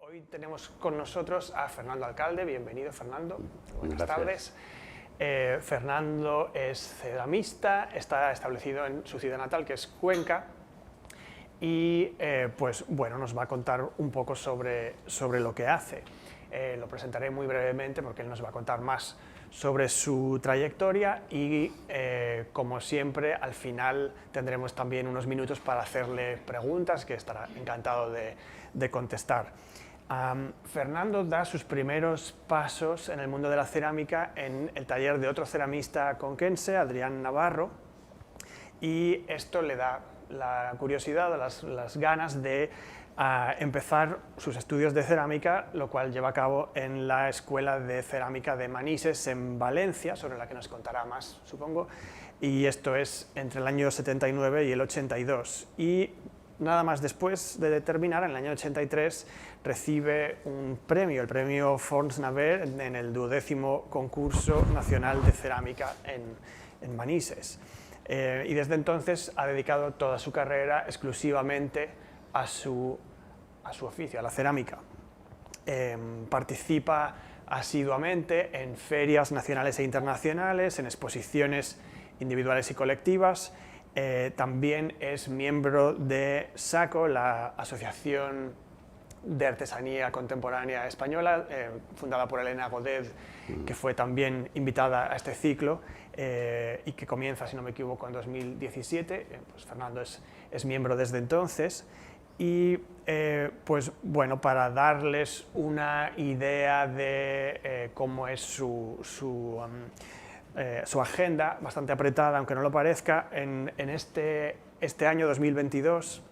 Hoy tenemos con nosotros a Fernando Alcalde. Bienvenido, Fernando. Buenas Gracias. tardes. Fernando es ceramista, está establecido en su ciudad natal, que es Cuenca, y pues bueno, nos va a contar un poco sobre lo que hace. Lo presentaré muy brevemente porque él nos va a contar más sobre su trayectoria y, como siempre, al final tendremos también unos minutos para hacerle preguntas, que estará encantado de contestar. Fernando da sus primeros pasos en el mundo de la cerámica en el taller de otro ceramista conquense, Adrián Navarro, y esto le da la curiosidad, las ganas de empezar sus estudios de cerámica, lo cual lleva a cabo en la Escuela de Cerámica de Manises en Valencia, sobre la que nos contará más, supongo, y esto es entre el año 79 y el 82. Y nada más después de terminar, en el año 83, recibe un premio, el premio Fons Naver, en el 12º concurso nacional de cerámica en Manises. Y desde entonces ha dedicado toda su carrera exclusivamente a su oficio, a la cerámica. Participa asiduamente en ferias nacionales e internacionales, en exposiciones individuales y colectivas. También es miembro de SACO, la Asociación de Artesanía Contemporánea Española, fundada por Elena Godet, que fue también invitada a este ciclo y que comienza, si no me equivoco, en 2017. Pues Fernando es miembro desde entonces. Y pues bueno, para darles una idea de cómo es su agenda, bastante apretada, aunque no lo parezca, en este año 2022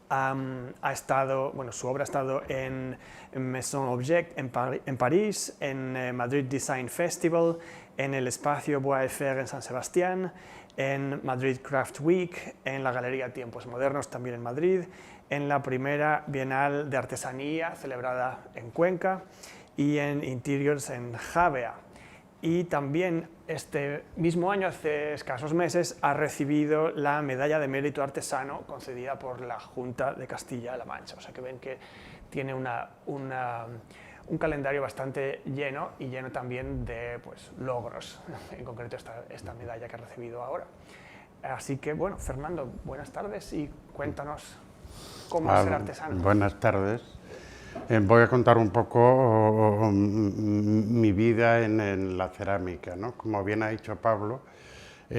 ha estado, bueno, su obra ha estado en Maison Object en París, en Madrid Design Festival, en el espacio Bois et Fer en San Sebastián, en Madrid Craft Week, en la Galería Tiempos Modernos también en Madrid, en la primera Bienal de Artesanía celebrada en Cuenca y en Interiors en Javea. Y también este mismo año, hace escasos meses, ha recibido la Medalla de Mérito Artesano concedida por la Junta de Castilla-La Mancha. O sea que ven que tiene un calendario bastante lleno y lleno también de pues, logros, en concreto esta medalla que ha recibido ahora. Así que, bueno, Fernando, buenas tardes y cuéntanos cómo es ser artesano. Buenas tardes. Voy a contar un poco mi vida en la cerámica, ¿no? Como bien ha dicho Pablo, yo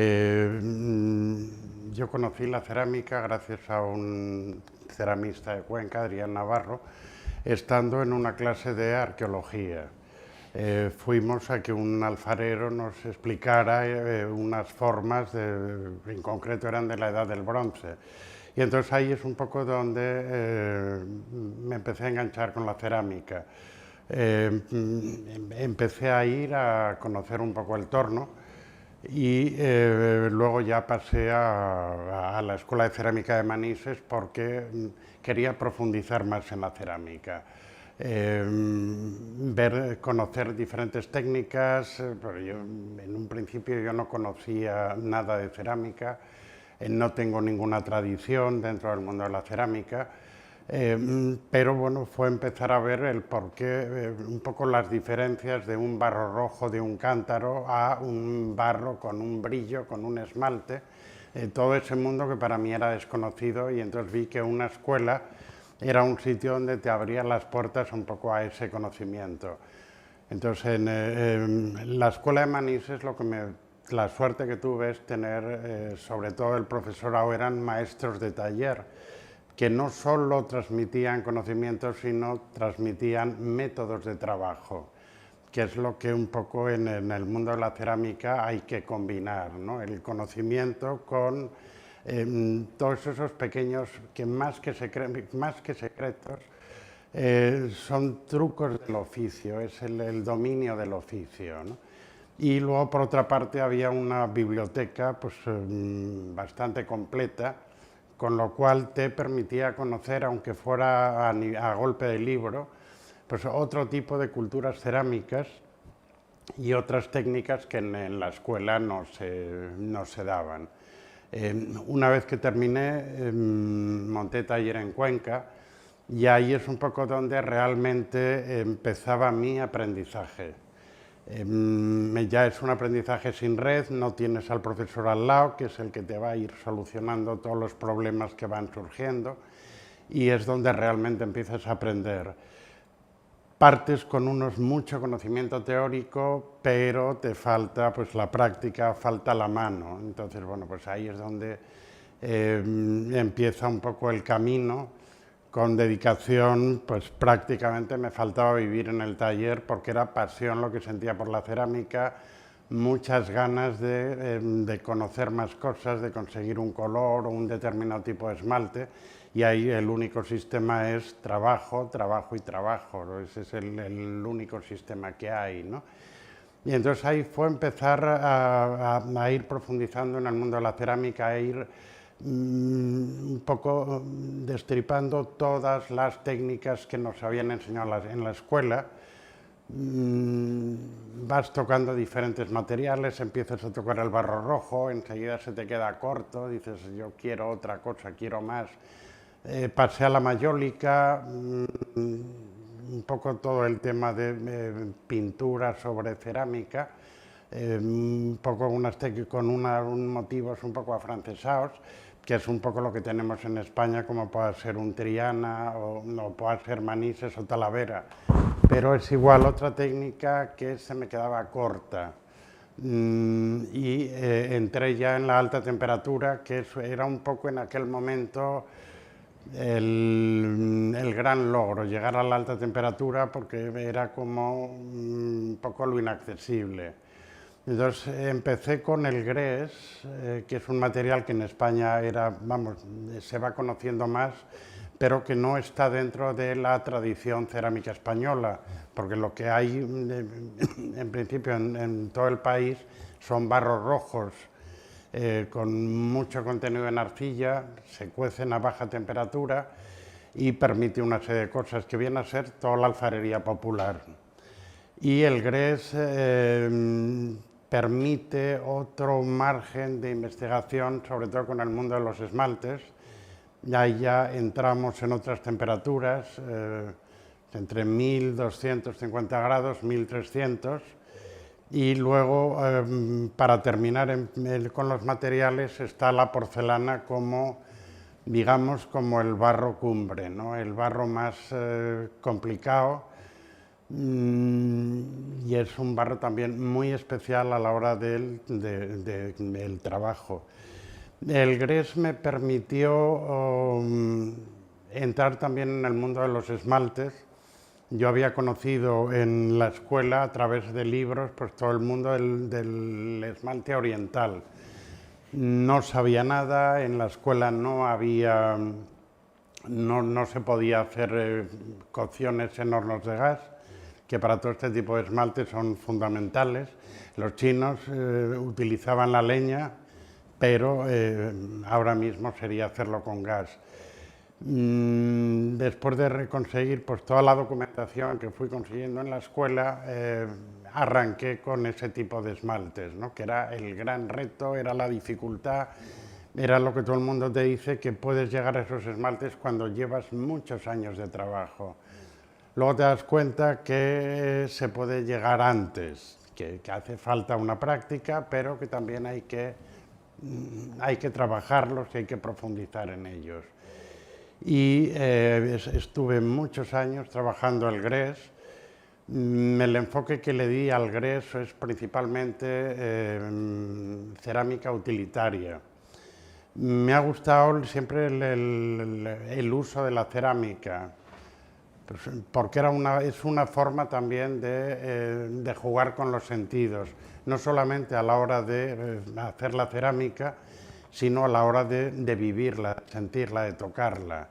conocí la cerámica gracias a un ceramista de Cuenca, Adrián Navarro, estando en una clase de arqueología. Fuimos a que un alfarero nos explicara unas formas, en concreto eran de la edad del bronce. Y entonces ahí es un poco donde me empecé a enganchar con la cerámica. Empecé a ir a conocer un poco el torno y luego ya pasé a la Escuela de Cerámica de Manises porque quería profundizar más en la cerámica. Conocer diferentes técnicas, pero yo en un principio yo no conocía nada de cerámica. No tengo ninguna tradición dentro del mundo de la cerámica, pero bueno, fue empezar a ver el porqué, un poco las diferencias de un barro rojo de un cántaro a un barro con un brillo, con un esmalte, todo ese mundo que para mí era desconocido, y entonces vi que una escuela era un sitio donde te abría las puertas un poco a ese conocimiento. Entonces en la Escuela de Manises la suerte que tuve es tener, sobre todo el profesorado, eran maestros de taller, que no solo transmitían conocimientos, sino transmitían métodos de trabajo, que es lo que un poco en el mundo de la cerámica hay que combinar, ¿no? El conocimiento con todos esos pequeños, que más que secretos, son trucos del oficio, es el dominio del oficio, ¿no? Y luego, por otra parte, había una biblioteca pues, bastante completa, con lo cual te permitía conocer, aunque fuera a golpe de libro, pues otro tipo de culturas cerámicas y otras técnicas que en la escuela no se daban. Una vez que terminé, monté taller en Cuenca y ahí es un poco donde realmente empezaba mi aprendizaje. Ya es un aprendizaje sin red, no tienes al profesor al lado, que es el que te va a ir solucionando todos los problemas que van surgiendo, y es donde realmente empiezas a aprender. Partes con mucho conocimiento teórico, pero te falta pues la práctica, falta la mano. Entonces, bueno, pues ahí es donde empieza un poco el camino. Con dedicación, pues prácticamente me faltaba vivir en el taller porque era pasión lo que sentía por la cerámica, muchas ganas de conocer más cosas, de conseguir un color o un determinado tipo de esmalte, y ahí el único sistema es trabajo, trabajo y trabajo, ¿no? Ese es el único sistema que hay, ¿no? Y entonces ahí fue empezar a ir profundizando en el mundo de la cerámica, a ir un poco destripando todas las técnicas que nos habían enseñado en la escuela. Vas tocando diferentes materiales, empiezas a tocar el barro rojo, enseguida se te queda corto, dices yo quiero otra cosa, quiero más. Pasé a la mayólica, un poco todo el tema de pintura sobre cerámica, un poco con unos motivos un poco afrancesados, que es un poco lo que tenemos en España, como pueda ser un Triana o pueda ser Manises o Talavera, pero es igual otra técnica que se me quedaba corta. Y entré ya en la alta temperatura, que era un poco en aquel momento el gran logro, llegar a la alta temperatura, porque era como un poco lo inaccesible. Entonces empecé con el grés, que es un material que en España se va conociendo más, pero que no está dentro de la tradición cerámica española, porque lo que hay en principio en todo el país son barros rojos, con mucho contenido en arcilla, se cuecen a baja temperatura y permite una serie de cosas que viene a ser toda la alfarería popular. Y el grés permite otro margen de investigación, sobre todo con el mundo de los esmaltes. Ahí ya entramos en otras temperaturas, entre 1250 grados, 1300, y luego, para terminar con los materiales, está la porcelana como, digamos, como el barro cumbre, ¿no? El barro más complicado, y es un barro también muy especial a la hora del trabajo. El grés me permitió entrar también en el mundo de los esmaltes. Yo había conocido en la escuela, a través de libros, pues todo el mundo del esmalte oriental. No sabía nada, en la escuela no se podía hacer cocciones en hornos de gas, que para todo este tipo de esmaltes son fundamentales. Los chinos utilizaban la leña, pero ahora mismo sería hacerlo con gas. Después de conseguir pues, toda la documentación que fui consiguiendo en la escuela, arranqué con ese tipo de esmaltes, ¿no? Que era el gran reto, era la dificultad, era lo que todo el mundo te dice, que puedes llegar a esos esmaltes cuando llevas muchos años de trabajo. Luego te das cuenta que se puede llegar antes, que hace falta una práctica, pero que también hay que trabajarlos y hay que profundizar en ellos. Y estuve muchos años trabajando el grés. El enfoque que le di al grés es principalmente cerámica utilitaria. Me ha gustado siempre el uso de la cerámica, pues, porque es una forma también de jugar con los sentidos, no solamente a la hora de hacer la cerámica, sino a la hora de vivirla, sentirla, de tocarla.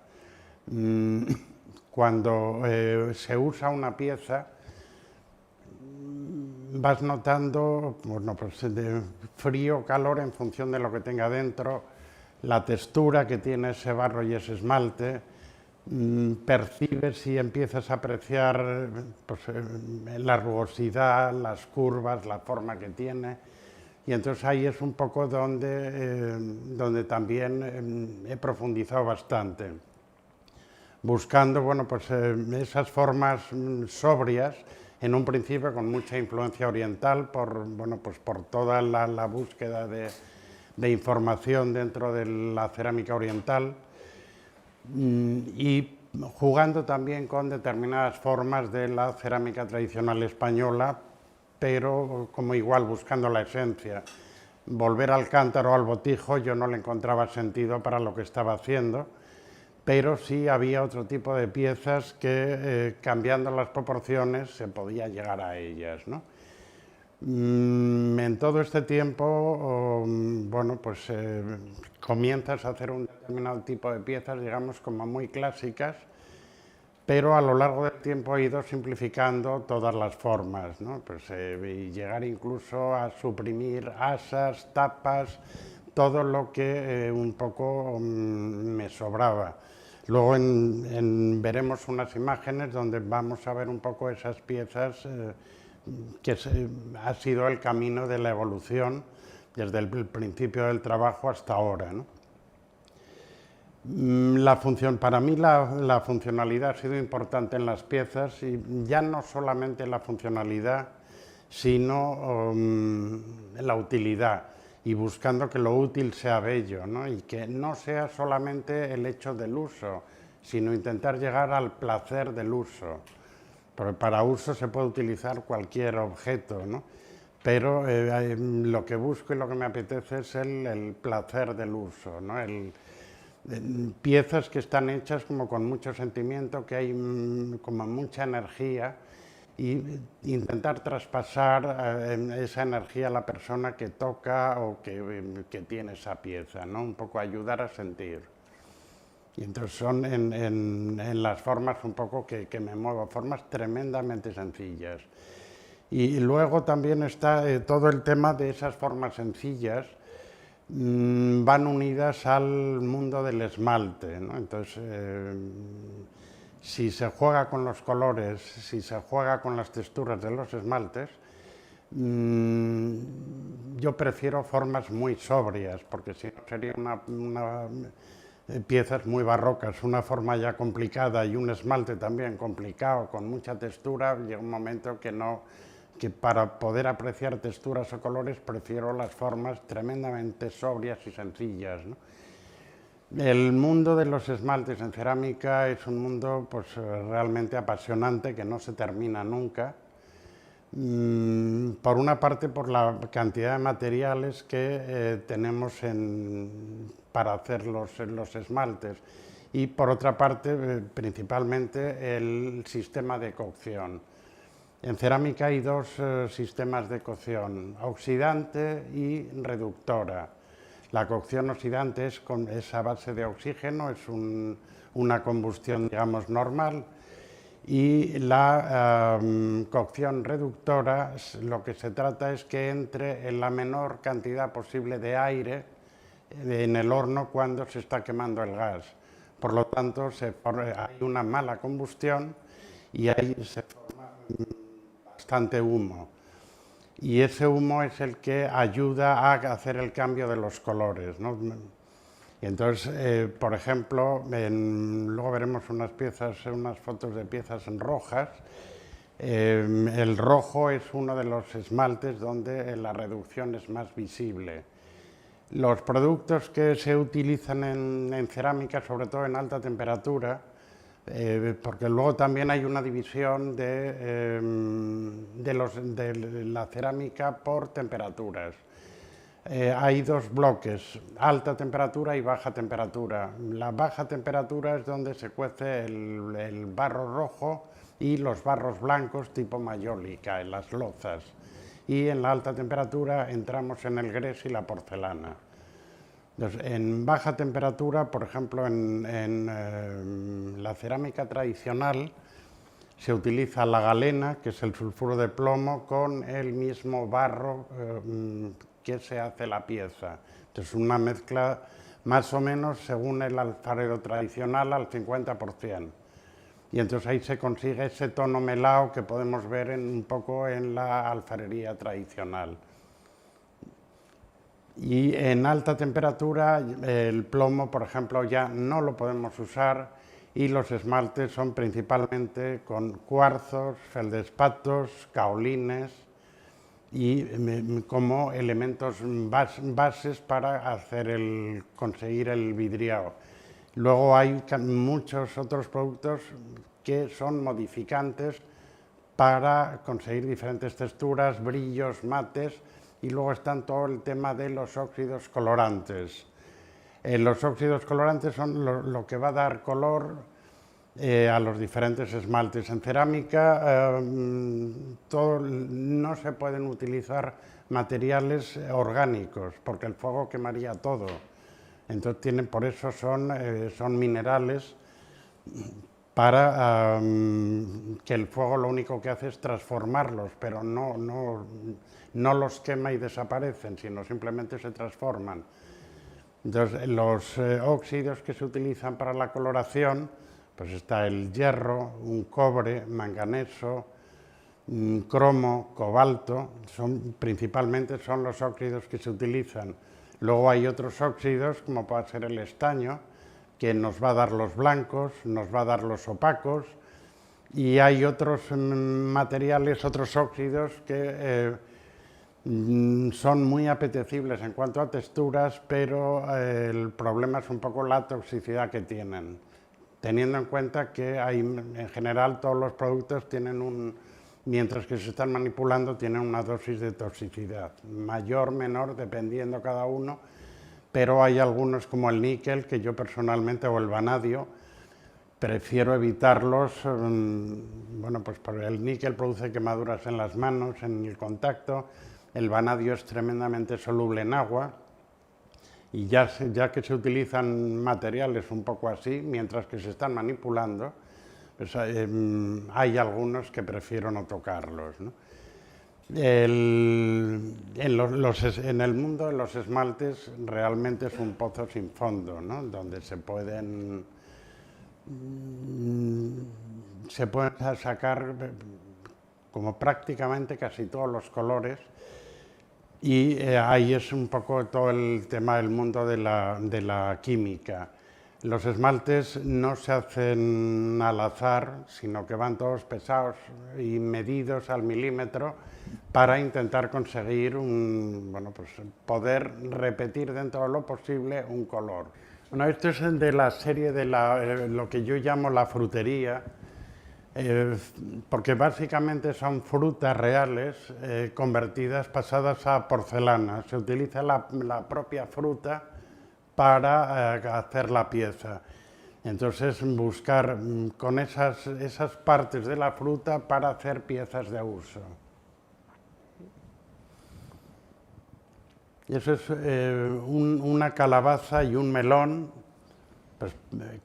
Cuando se usa una pieza, vas notando de frío, calor en función de lo que tenga dentro, la textura que tiene ese barro y ese esmalte, percibes y empiezas a apreciar pues, la rugosidad, las curvas, la forma que tiene. Y entonces ahí es un poco donde también he profundizado bastante. buscando bueno, pues, esas formas sobrias, en un principio con mucha influencia oriental, bueno, pues por toda la búsqueda de información dentro de la cerámica oriental, y jugando también con determinadas formas de la cerámica tradicional española, pero como igual buscando la esencia. Volver al cántaro o al botijo yo no le encontraba sentido para lo que estaba haciendo, pero sí había otro tipo de piezas que cambiando las proporciones se podía llegar a ellas, ¿no? En todo este tiempo, bueno, pues comienzas a hacer un determinado tipo de piezas, digamos, como muy clásicas, pero a lo largo del tiempo he ido simplificando todas las formas, ¿no? Pues, y llegar incluso a suprimir asas, tapas, todo lo que un poco me sobraba. Luego veremos unas imágenes donde vamos a ver un poco esas piezas que ha sido el camino de la evolución desde el principio del trabajo hasta ahora, ¿no? Para mí la funcionalidad ha sido importante en las piezas, y ya no solamente la funcionalidad, sino la utilidad, y buscando que lo útil sea bello, ¿no? Y que no sea solamente el hecho del uso, sino intentar llegar al placer del uso. Porque para uso se puede utilizar cualquier objeto, ¿no? Pero lo que busco y lo que me apetece es el placer del uso, ¿no? Piezas que están hechas como con mucho sentimiento, que hay como mucha energía, y intentar traspasar esa energía a la persona que toca o que tiene esa pieza, ¿no? Un poco ayudar a sentir. Y entonces son en las formas un poco que me muevo, formas tremendamente sencillas. Y luego también está todo el tema de esas formas sencillas, van unidas al mundo del esmalte, ¿no? Entonces, si se juega con los colores, si se juega con las texturas de los esmaltes, yo prefiero formas muy sobrias, porque si no sería piezas muy barrocas, una forma ya complicada y un esmalte también complicado, con mucha textura. Llega un momento que para poder apreciar texturas o colores prefiero las formas tremendamente sobrias y sencillas, ¿no? El mundo de los esmaltes en cerámica es un mundo pues, realmente apasionante, que no se termina nunca. Por una parte, por la cantidad de materiales que tenemos para hacer los esmaltes, y por otra parte, principalmente, el sistema de cocción. En cerámica hay dos sistemas de cocción, oxidante y reductora. La cocción oxidante es a base de oxígeno, es una combustión, digamos, normal, y la cocción reductora, lo que se trata es que entre en la menor cantidad posible de aire en el horno cuando se está quemando el gas. Por lo tanto, hay una mala combustión y ahí se forma bastante humo. Y ese humo es el que ayuda a hacer el cambio de los colores, ¿no? Y entonces, por ejemplo, luego veremos unas fotos de piezas en rojas. El rojo es uno de los esmaltes donde la reducción es más visible. Los productos que se utilizan en cerámica, sobre todo en alta temperatura, porque luego también hay una división de la cerámica por temperaturas. Hay dos bloques, alta temperatura y baja temperatura. La baja temperatura es donde se cuece el barro rojo y los barros blancos tipo mayólica, en las lozas. Y en la alta temperatura entramos en el grés y la porcelana. Entonces, en baja temperatura, por ejemplo, en la cerámica tradicional, se utiliza la galena, que es el sulfuro de plomo, con el mismo barro que se hace la pieza. Entonces, una mezcla más o menos, según el alfarero tradicional, al 50%. Y entonces ahí se consigue ese tono melao que podemos ver un poco en la alfarería tradicional. Y en alta temperatura el plomo, por ejemplo, ya no lo podemos usar, y los esmaltes son principalmente con cuarzos, feldespatos, caolines y como elementos bases para conseguir el vidriado. Luego hay muchos otros productos que son modificantes para conseguir diferentes texturas, brillos, mates, y luego están todo el tema de los óxidos colorantes. Los óxidos colorantes son lo que va a dar color a los diferentes esmaltes. En cerámica no se pueden utilizar materiales orgánicos porque el fuego quemaría todo. Entonces por eso son minerales para que el fuego lo único que hace es transformarlos, pero no los quema y desaparecen, sino simplemente se transforman. Entonces, los óxidos que se utilizan para la coloración, pues está el hierro, un cobre, manganeso, cromo, cobalto, principalmente son los óxidos que se utilizan. Luego hay otros óxidos, como puede ser el estaño, que nos va a dar los blancos, nos va a dar los opacos, y hay otros materiales, otros óxidos que son muy apetecibles en cuanto a texturas, pero el problema es un poco la toxicidad que tienen, teniendo en cuenta que en general todos los productos tienen mientras que se están manipulando, tienen una dosis de toxicidad, mayor, menor, dependiendo cada uno, pero hay algunos como el níquel, que yo personalmente, o el vanadio, prefiero evitarlos, bueno, pues porque el níquel produce quemaduras en las manos, en el contacto, el vanadio es tremendamente soluble en agua, y ya que se utilizan materiales un poco así, mientras que se están manipulando, pues hay algunos que prefiero no tocarlos, ¿no? En el mundo de los esmaltes realmente es un pozo sin fondo, ¿no? Donde se pueden sacar como prácticamente casi todos los colores, y ahí es un poco todo el tema del mundo de la química. Los esmaltes no se hacen al azar, sino que van todos pesados y medidos al milímetro para intentar conseguir poder repetir dentro de lo posible un color. Bueno, esto es de la serie de lo que yo llamo la frutería, porque básicamente son frutas reales convertidas, pasadas a porcelana. Se utiliza la propia fruta para hacer la pieza. Entonces, buscar con esas partes de la fruta para hacer piezas de uso. Y eso es una calabaza y un melón, pues,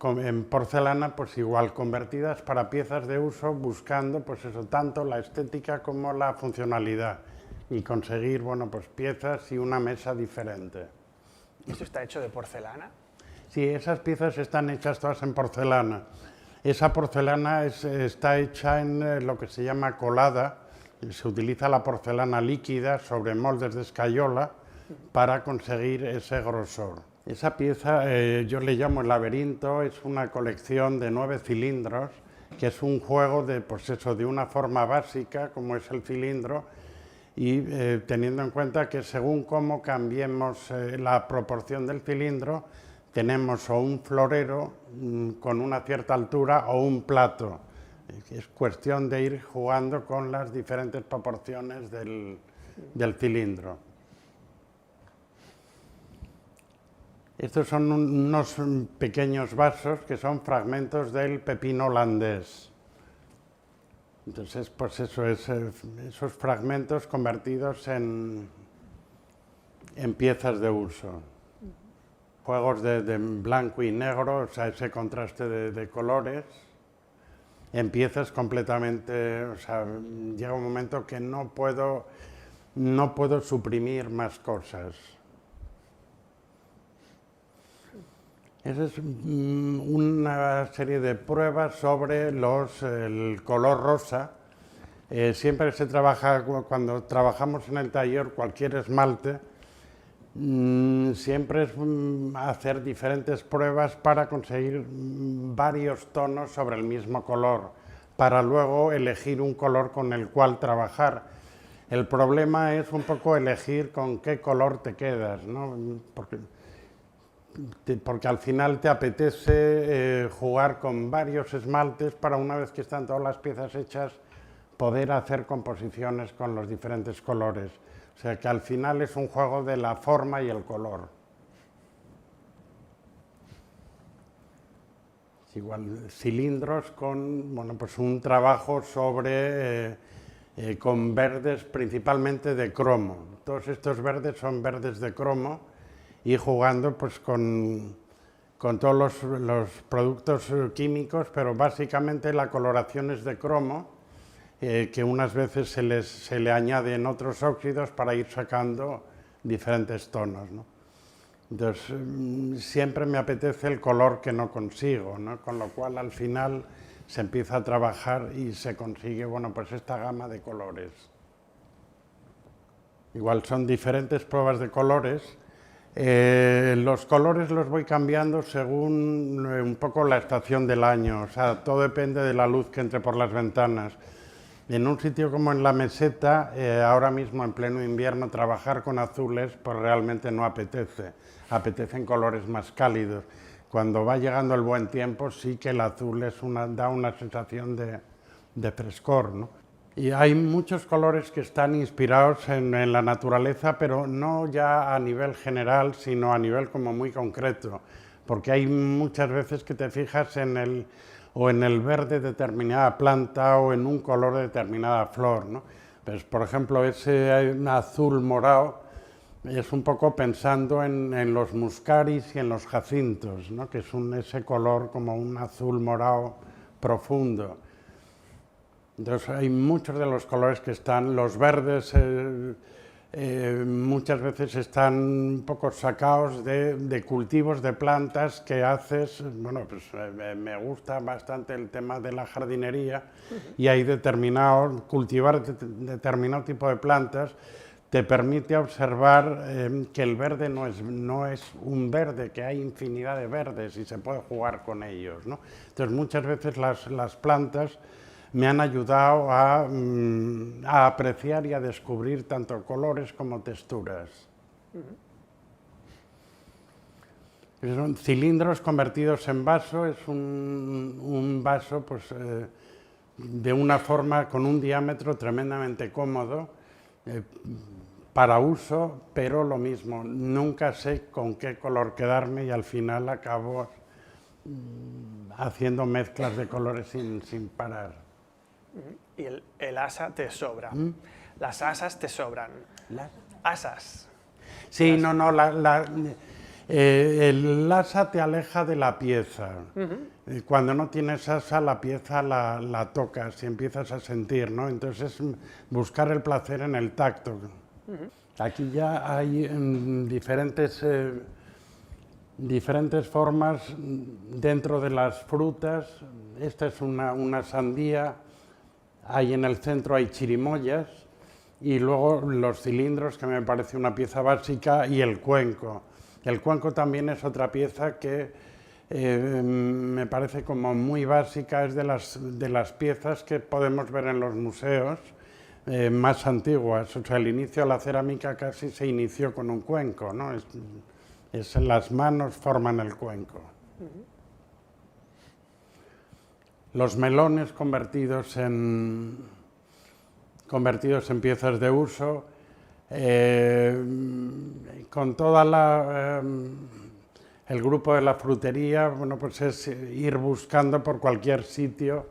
en porcelana, pues igual, convertidas para piezas de uso, buscando pues eso, tanto la estética como la funcionalidad, y conseguir, bueno, pues piezas y una mesa diferente. ¿Esto está hecho de porcelana? Sí, esas piezas están hechas todas en porcelana. Esa porcelana está hecha en lo que se llama colada. Se utiliza la porcelana líquida sobre moldes de escayola para conseguir ese grosor. Esa pieza yo le llamo el laberinto, es una colección de 9 cilindros, que es un juego de una forma básica, como es el cilindro, y teniendo en cuenta que según cómo cambiemos la proporción del cilindro, tenemos o un florero con una cierta altura o un plato. Es cuestión de ir jugando con las diferentes proporciones del cilindro. Estos son unos pequeños vasos que son fragmentos del pepino holandés. Entonces, pues eso es, esos fragmentos convertidos en piezas de uso. Juegos de blanco y negro, o sea, ese contraste de colores, en piezas completamente, o sea, llega un momento que no puedo suprimir más cosas. Esa es una serie de pruebas sobre el color rosa. Siempre se trabaja, cuando trabajamos en el taller, cualquier esmalte, Siempre es hacer diferentes pruebas para conseguir varios tonos sobre el mismo color, para luego elegir un color con el cual trabajar. El problema es un poco elegir con qué color te quedas, ¿no? Porque al final te apetece jugar con varios esmaltes para, una vez que están todas las piezas hechas, poder hacer composiciones con los diferentes colores. O sea que al final es un juego de la forma y el color. Igual cilindros con, bueno, pues un trabajo sobre con verdes principalmente de cromo. Todos estos verdes son verdes de cromo, y jugando pues con todos los productos químicos, pero básicamente la coloración es de cromo, que unas veces se le añaden otros óxidos para ir sacando diferentes tonos, ¿no? Entonces, siempre me apetece el color que no consigo, ¿no? Con lo cual al final se empieza a trabajar y se consigue, bueno, pues esta gama de colores. Igual son diferentes pruebas de colores. Los colores los voy cambiando según un poco la estación del año, o sea, todo depende de la luz que entre por las ventanas. En un sitio como en la meseta, ahora mismo en pleno invierno, trabajar con azules pues realmente no apetece, apetecen colores más cálidos. Cuando va llegando el buen tiempo sí que el azul da una sensación de frescor, ¿no? Y hay muchos colores que están inspirados en la naturaleza, pero no ya a nivel general, sino a nivel como muy concreto, porque hay muchas veces que te fijas en el verde de determinada planta o en un color de determinada flor, ¿no? Pues, por ejemplo, ese azul morado es un poco pensando en los muscaris y en los jacintos, ¿no? Que es ese color como un azul morado profundo. Entonces hay muchos de los colores que están, los verdes muchas veces están un poco sacados de cultivos de plantas que haces. Bueno, pues me gusta bastante el tema de la jardinería, y hay cultivar determinado tipo de plantas te permite observar que el verde no es un verde, que hay infinidad de verdes y se puede jugar con ellos, ¿no? Entonces muchas veces las plantas me han ayudado a apreciar y a descubrir tanto colores como texturas. Son cilindros convertidos en vaso, es un vaso pues, de una forma con un diámetro tremendamente cómodo para uso, pero lo mismo, nunca sé con qué color quedarme y al final acabo haciendo mezclas de colores sin parar. Y el asa te sobra. Las asas te sobran. ¿Las? Asas. Sí, no, el asa te aleja de la pieza. Cuando no tienes asa, la pieza la tocas y empiezas a sentir, ¿no? Entonces es buscar el placer en el tacto. Aquí ya hay diferentes formas dentro de las frutas. Esta es una sandía. Ahí en el centro hay chirimoyas, y luego los cilindros, que me parece una pieza básica, y el cuenco. El cuenco también es otra pieza que me parece como muy básica, es de las piezas que podemos ver en los museos más antiguas. O sea, el inicio de la cerámica casi se inició con un cuenco, ¿no? Las manos forman el cuenco. Los melones convertidos en piezas de uso, con toda el grupo de la frutería, bueno, pues es ir buscando por cualquier sitio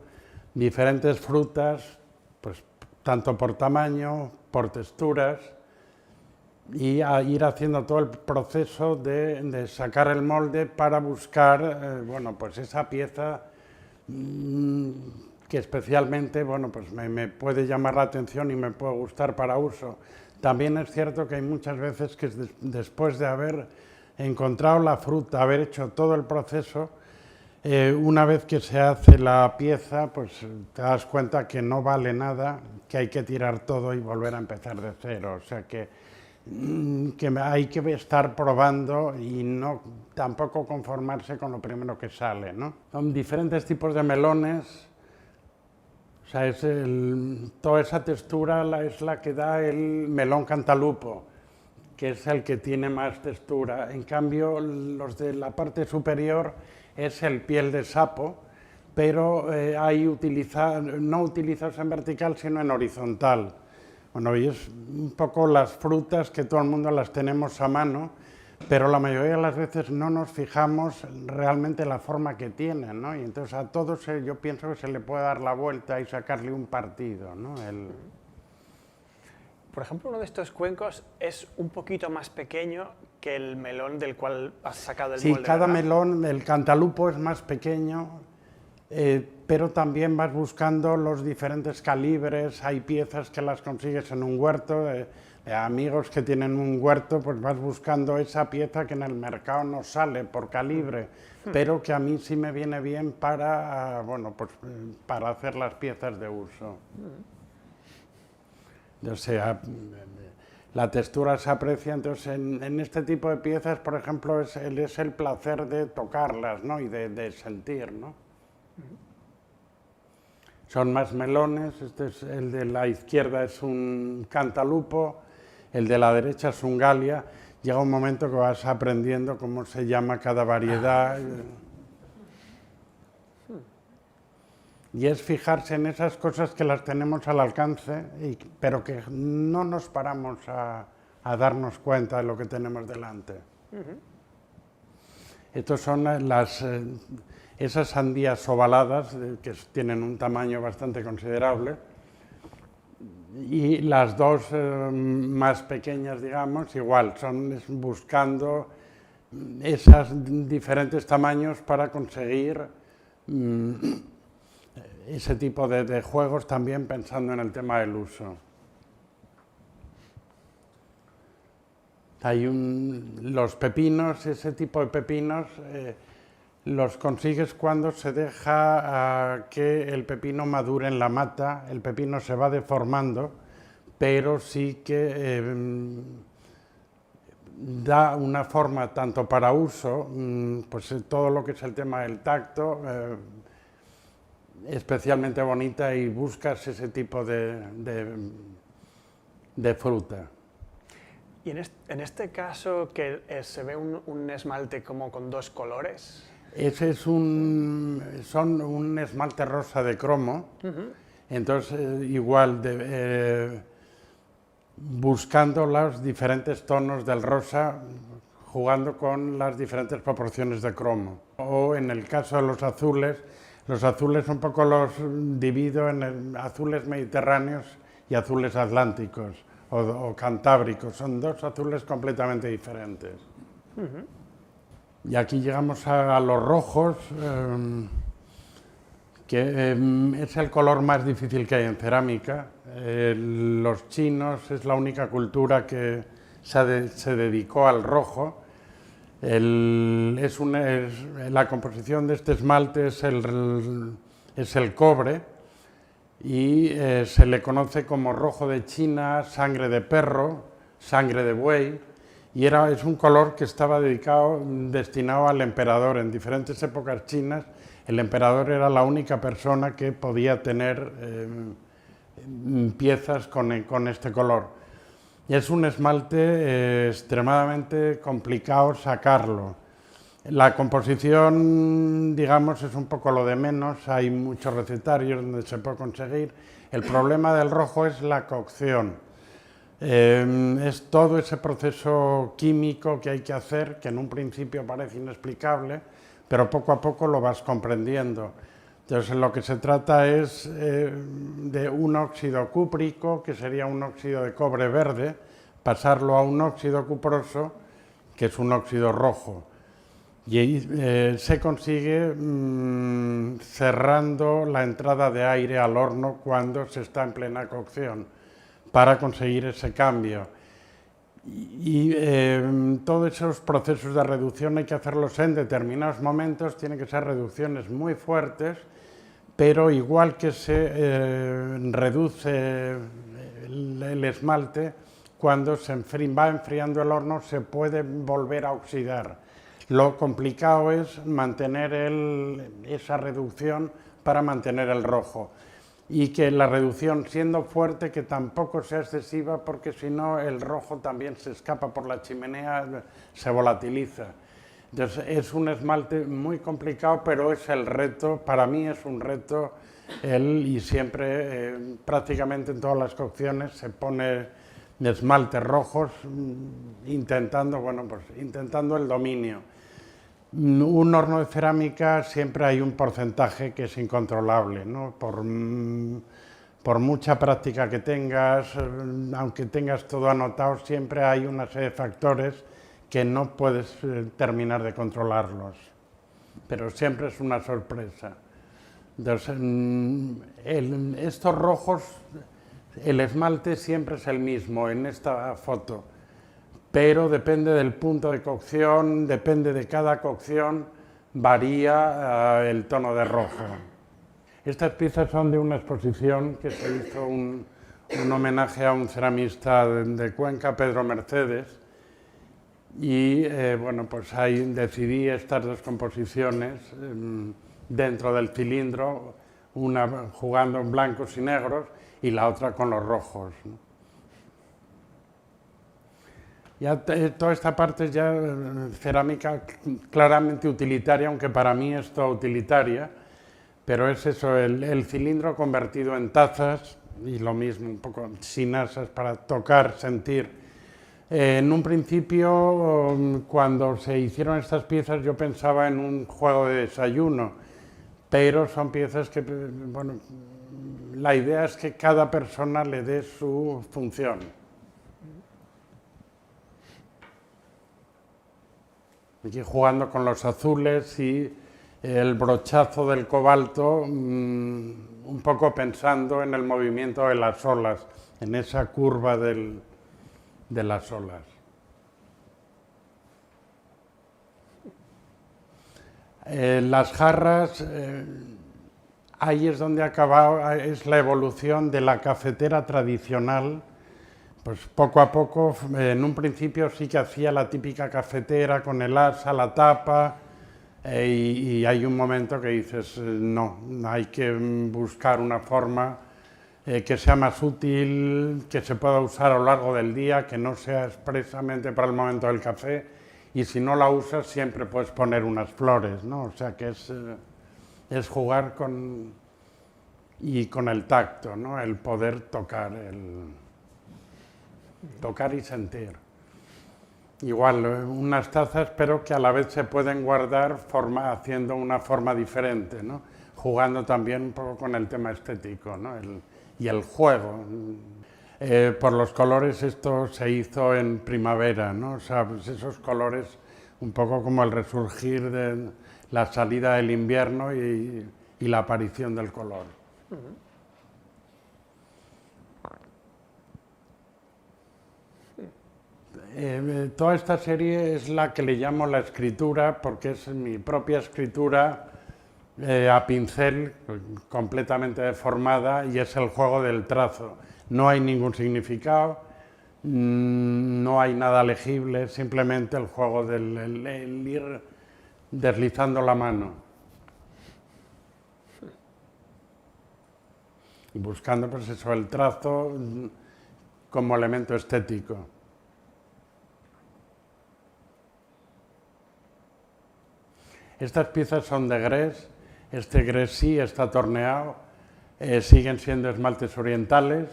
diferentes frutas, pues tanto por tamaño, por texturas, y a ir haciendo todo el proceso de sacar el molde para buscar, bueno, pues esa pieza que especialmente, bueno, pues me puede llamar la atención y me puede gustar para uso. También es cierto que hay muchas veces que después de haber encontrado la fruta, haber hecho todo el proceso, una vez que se hace la pieza, pues te das cuenta que no vale nada, que hay que tirar todo y volver a empezar de cero. O sea que que hay que estar probando y no tampoco conformarse con lo primero que sale, ¿no? Son diferentes tipos de melones, o sea, toda esa textura es la que da el melón cantalupo, que es el que tiene más textura. En cambio, los de la parte superior es el piel de sapo, pero no utilizados en vertical, sino en horizontal. Bueno, y es un poco las frutas que todo el mundo las tenemos a mano, pero la mayoría de las veces no nos fijamos realmente la forma que tienen, ¿no? Y entonces a todos yo pienso que se le puede dar la vuelta y sacarle un partido, ¿no? Por ejemplo, uno de estos cuencos es un poquito más pequeño que el melón del cual has sacado el molde. Sí, cada ¿verdad? melón, el cantalupo es más pequeño, pero también vas buscando los diferentes calibres. Hay piezas que las consigues en un huerto, amigos que tienen un huerto, pues vas buscando esa pieza que en el mercado no sale por calibre, pero que a mí sí me viene bien para, bueno, pues, para hacer las piezas de uso. O sea, la textura se aprecia, entonces en este tipo de piezas, por ejemplo, es el placer de tocarlas, ¿no? Y de sentir, ¿no? Son más melones, el de la izquierda es un cantalupo, el de la derecha es un galia. Llega un momento que vas aprendiendo cómo se llama cada variedad. Y es fijarse en esas cosas que las tenemos al alcance, pero que no nos paramos a darnos cuenta de lo que tenemos delante. Estos son esas sandías ovaladas, que tienen un tamaño bastante considerable, y las dos más pequeñas, digamos, igual, son buscando esos diferentes tamaños para conseguir ese tipo de juegos, también pensando en el tema del uso. Hay los pepinos, ese tipo de pepinos, los consigues cuando se deja que el pepino madure en la mata. El pepino se va deformando, pero sí que da una forma tanto para uso, pues todo lo que es el tema del tacto, especialmente bonita, y buscas ese tipo de fruta. Y en este caso que se ve un esmalte como con dos colores. Ese es un esmalte rosa de cromo, entonces igual buscando los diferentes tonos del rosa, jugando con las diferentes proporciones de cromo. O en el caso de los azules un poco los divido en azules mediterráneos y azules atlánticos o cantábricos. Son dos azules completamente diferentes. Y aquí llegamos a los rojos, que es el color más difícil que hay en cerámica. Los chinos es la única cultura que se dedicó al rojo. La composición de este esmalte es el cobre y se le conoce como rojo de China, sangre de perro, sangre de buey, y es un color que estaba destinado al emperador. En diferentes épocas chinas, el emperador era la única persona que podía tener piezas con este color. Y es un esmalte extremadamente complicado sacarlo. La composición, digamos, es un poco lo de menos, hay muchos recetarios donde se puede conseguir. El problema del rojo es la cocción. Es todo ese proceso químico que hay que hacer, que en un principio parece inexplicable, pero poco a poco lo vas comprendiendo. Entonces, lo que se trata es de un óxido cúprico, que sería un óxido de cobre verde, pasarlo a un óxido cuproso, que es un óxido rojo. Y se consigue cerrando la entrada de aire al horno cuando se está en plena cocción, para conseguir ese cambio. Y todos esos procesos de reducción hay que hacerlos en determinados momentos, tienen que ser reducciones muy fuertes, pero igual que se reduce el esmalte, cuando va enfriando el horno se puede volver a oxidar. Lo complicado es mantener esa reducción para mantener el rojo. Y que la reducción, siendo fuerte, que tampoco sea excesiva, porque si no el rojo también se escapa por la chimenea, se volatiliza. Entonces es un esmalte muy complicado, pero es el reto, para mí es un reto, y siempre, prácticamente en todas las cocciones, se pone esmaltes rojos, intentando el dominio. Un horno de cerámica siempre hay un porcentaje que es incontrolable, ¿no? Por mucha práctica que tengas, aunque tengas todo anotado, siempre hay una serie de factores que no puedes terminar de controlarlos, pero siempre es una sorpresa. Entonces, estos rojos, el esmalte siempre es el mismo en esta foto, pero depende del punto de cocción, depende de cada cocción, varía el tono de rojo. Estas piezas son de una exposición que se hizo un homenaje a un ceramista de Cuenca, Pedro Mercedes, y bueno, pues ahí decidí estas dos composiciones dentro del cilindro, una jugando en blancos y negros y la otra con los rojos, ¿no? Ya toda esta parte es ya cerámica claramente utilitaria, aunque para mí es toda utilitaria, pero es eso, el cilindro convertido en tazas y lo mismo, un poco sin asas para tocar, sentir. En un principio, cuando se hicieron estas piezas, yo pensaba en un juego de desayuno, pero son piezas que, bueno, la idea es que cada persona le dé su función. Aquí jugando con los azules y el brochazo del cobalto, un poco pensando en el movimiento de las olas, en esa curva de las olas. Las jarras, ahí es donde acaba, es la evolución de la cafetera tradicional. Pues poco a poco, en un principio sí que hacía la típica cafetera con el asa, la tapa, y hay un momento que dices, no, hay que buscar una forma que sea más útil, que se pueda usar a lo largo del día, que no sea expresamente para el momento del café, y si no la usas siempre puedes poner unas flores, ¿no? O sea que es jugar con el tacto, ¿no? El poder tocar y sentir. Igual, unas tazas, pero que a la vez se pueden guardar haciendo una forma diferente, ¿no? Jugando también un poco con el tema estético, ¿no? Y el juego. Por los colores esto se hizo en primavera, ¿no? O sea, pues esos colores, un poco como el resurgir de la salida del invierno y la aparición del color. Toda esta serie es la que le llamo la escritura, porque es mi propia escritura a pincel, completamente deformada, y es el juego del trazo. No hay ningún significado, no hay nada legible, simplemente el juego del ir deslizando la mano y buscando, pues eso, el trazo como elemento estético. Estas piezas son de grés, este grés sí está torneado, siguen siendo esmaltes orientales.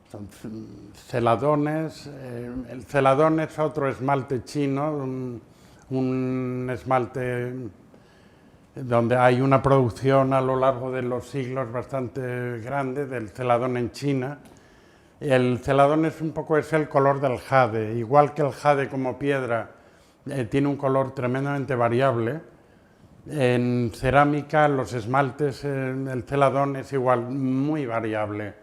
Son celadones, el celadón es otro esmalte chino, un esmalte donde hay una producción a lo largo de los siglos bastante grande del celadón en China. El celadón es el color del jade, igual que el jade como piedra tiene un color tremendamente variable. En cerámica, los esmaltes, el celadón es igual, muy variable.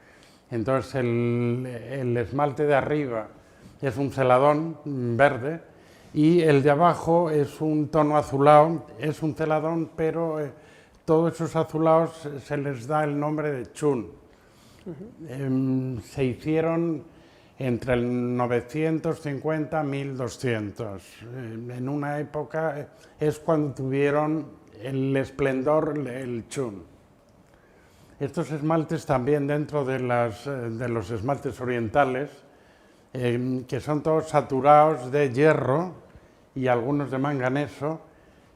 Entonces el esmalte de arriba es un celadón verde y el de abajo es un tono azulado, es un celadón pero todos esos azulados se les da el nombre de chun. Se hicieron entre el 950 y 1200. En una época es cuando tuvieron el esplendor el chun. Estos esmaltes también dentro de los esmaltes orientales, que son todos saturados de hierro y algunos de manganeso,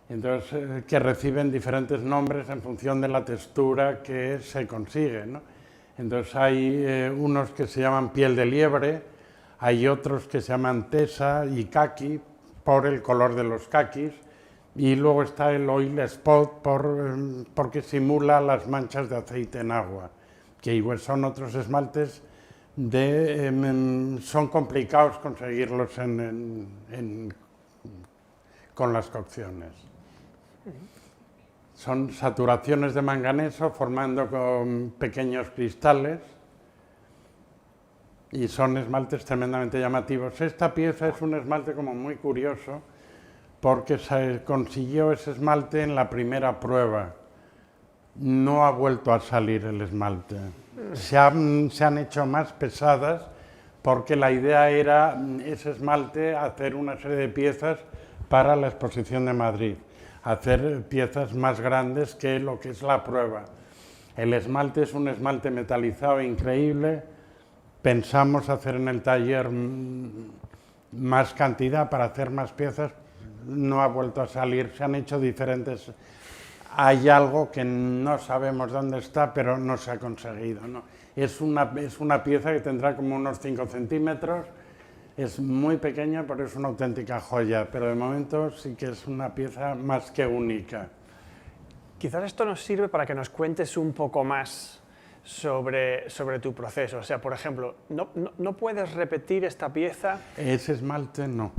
entonces, que reciben diferentes nombres en función de la textura que se consigue, ¿no? Entonces hay unos que se llaman piel de liebre, hay otros que se llaman tesa y kaki por el color de los kakis, y luego está el oil spot porque simula las manchas de aceite en agua, que igual son otros esmaltes son complicados conseguirlos con las cocciones. Son saturaciones de manganeso formando con pequeños cristales y son esmaltes tremendamente llamativos. Esta pieza es un esmalte como muy curioso porque se consiguió ese esmalte en la primera prueba. No ha vuelto a salir el esmalte. Se han hecho más pesadas porque la idea era ese esmalte hacer una serie de piezas para la exposición de Madrid, hacer piezas más grandes que lo que es la prueba. El esmalte es un esmalte metalizado increíble, pensamos hacer en el taller más cantidad para hacer más piezas, no ha vuelto a salir, se han hecho diferentes, hay algo que no sabemos dónde está, pero no se ha conseguido, ¿no? Es una pieza que tendrá como unos 5 centímetros, es muy pequeña, pero es una auténtica joya, pero de momento sí que es una pieza más que única. Quizás esto nos sirve para que nos cuentes un poco más sobre tu proceso. O sea, por ejemplo, ¿no puedes repetir esta pieza? Ese esmalte no.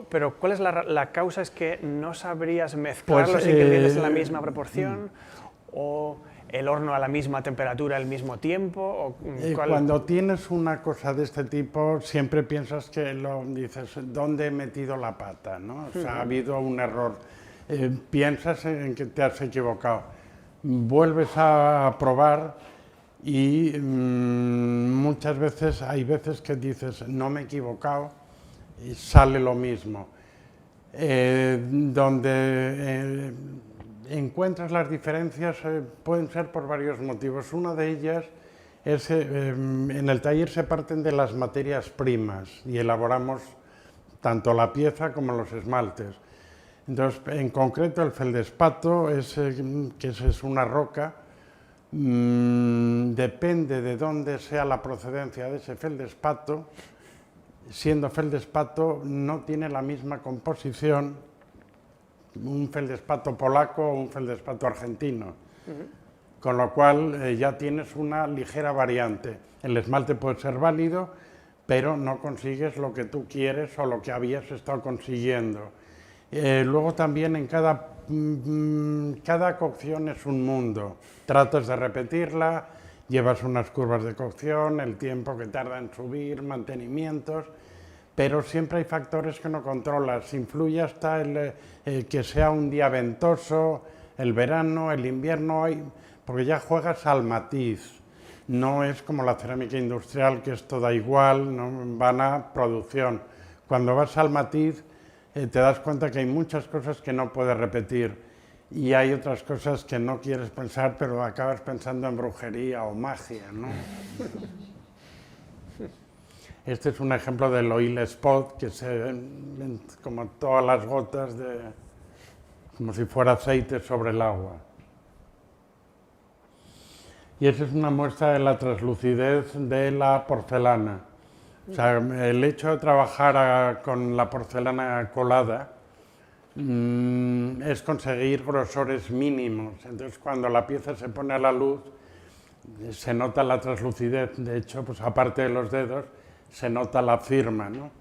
Pero ¿cuál es la causa? ¿Es que no sabrías mezclar los ingredientes en la misma proporción? ¿O el horno a la misma temperatura al mismo tiempo? Cuando tienes una cosa de este tipo, siempre piensas que dices, ¿dónde he metido la pata? ¿No? O sea, ha habido un error. Piensas en que te has equivocado. Vuelves a probar y muchas veces, hay veces que dices, no me he equivocado, y sale lo mismo. Donde encuentras las diferencias pueden ser por varios motivos. Una de ellas es en el taller se parten de las materias primas y elaboramos tanto la pieza como los esmaltes. Entonces, en concreto, el feldespato, que es una roca, depende de dónde sea la procedencia de ese feldespato. Siendo feldespato, no tiene la misma composición un feldespato polaco o un feldespato argentino, con lo cual ya tienes una ligera variante. El esmalte puede ser válido, pero no consigues lo que tú quieres o lo que habías estado consiguiendo. Luego también en cada cocción es un mundo. Tratas de repetirla, llevas unas curvas de cocción, el tiempo que tarda en subir, mantenimientos, pero siempre hay factores que no controlas. Influye hasta que sea un día ventoso, el verano, el invierno, porque ya juegas al matiz. No es como la cerámica industrial, que es toda igual, no van a producción. Cuando vas al matiz, te das cuenta que hay muchas cosas que no puedes repetir y hay otras cosas que no quieres pensar, pero acabas pensando en brujería o magia, ¿no? Este es un ejemplo del oil spot, que se ven como todas las gotas, como si fuera aceite sobre el agua. Y esa es una muestra de la translucidez de la porcelana. O sea, el hecho de trabajar con la porcelana colada es conseguir grosores mínimos. Entonces, cuando la pieza se pone a la luz, se nota la translucidez. De hecho, pues aparte de los dedos, se nota la firma, ¿no?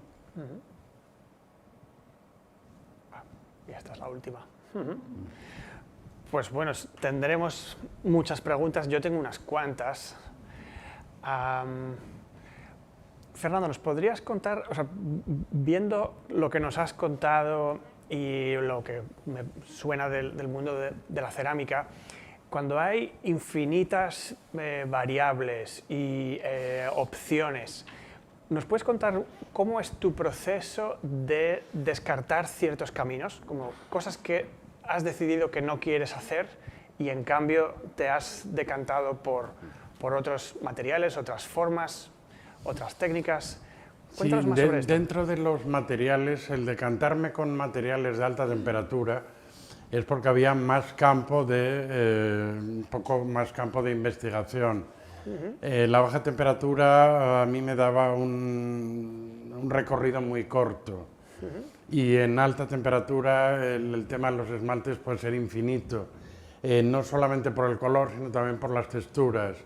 Y esta es la última. Pues bueno, tendremos muchas preguntas. Yo tengo unas cuantas. Fernando, ¿nos podrías contar, o sea, viendo lo que nos has contado y lo que me suena del mundo de la cerámica, Cuando hay infinitas variables y opciones, ¿nos puedes contar cómo es tu proceso de descartar ciertos caminos, como cosas que has decidido que no quieres hacer y en cambio te has decantado por otros materiales, otras formas, otras técnicas? Cuéntanos Sí, más sobre esto. dentro de los materiales, el decantarme con materiales de alta temperatura es porque había más campo un poco más campo de investigación. La baja temperatura a mí me daba un recorrido muy corto y en alta temperatura el tema de los esmaltes puede ser infinito, no solamente por el color, sino también por las texturas.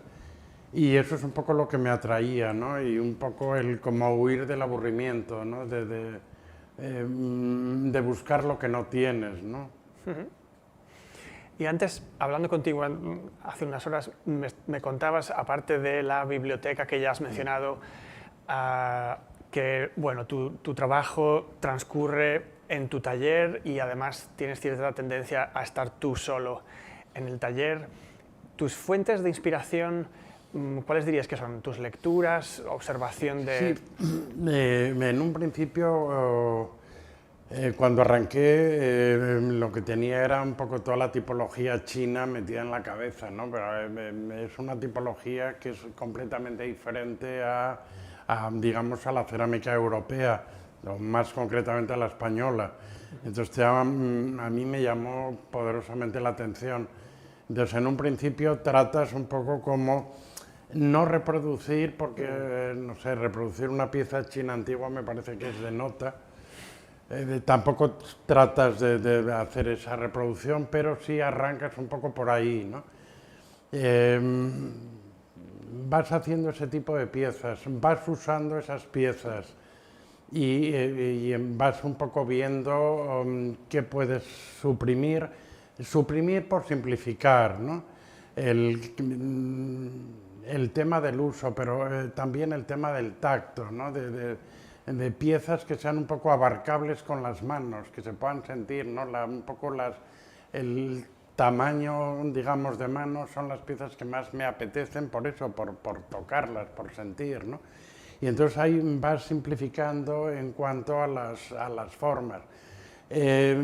Y eso es un poco lo que me atraía, ¿no? Y un poco el como huir del aburrimiento, ¿no? De buscar lo que no tienes, ¿no? Y antes, hablando contigo hace unas horas, me contabas, aparte de la biblioteca que ya has mencionado, que bueno, tu trabajo transcurre en tu taller y además tienes cierta tendencia a estar tú solo en el taller. ¿Tus fuentes de inspiración, cuáles dirías que son? ¿Tus lecturas, observación de...? Sí, en un principio, cuando arranqué, lo que tenía era un poco toda la tipología china metida en la cabeza, ¿no? Pero es una tipología que es completamente diferente digamos, a la cerámica europea, o más concretamente a la española. Entonces a mí me llamó poderosamente la atención. Entonces en un principio tratas un poco como no reproducir, porque, no sé, reproducir una pieza china antigua me parece que es de nota. Tampoco tratas de hacer esa reproducción, pero sí arrancas un poco por ahí, ¿no? Vas haciendo ese tipo de piezas, vas usando esas piezas y vas un poco viendo qué puedes suprimir por simplificar, ¿no? El tema del uso, pero también el tema del tacto, ¿no? De piezas que sean un poco abarcables con las manos, que se puedan sentir, ¿no? Un poco el tamaño, digamos, de mano son las piezas que más me apetecen por eso, por tocarlas, por sentir, ¿no? Y entonces ahí vas simplificando en cuanto a las formas. Te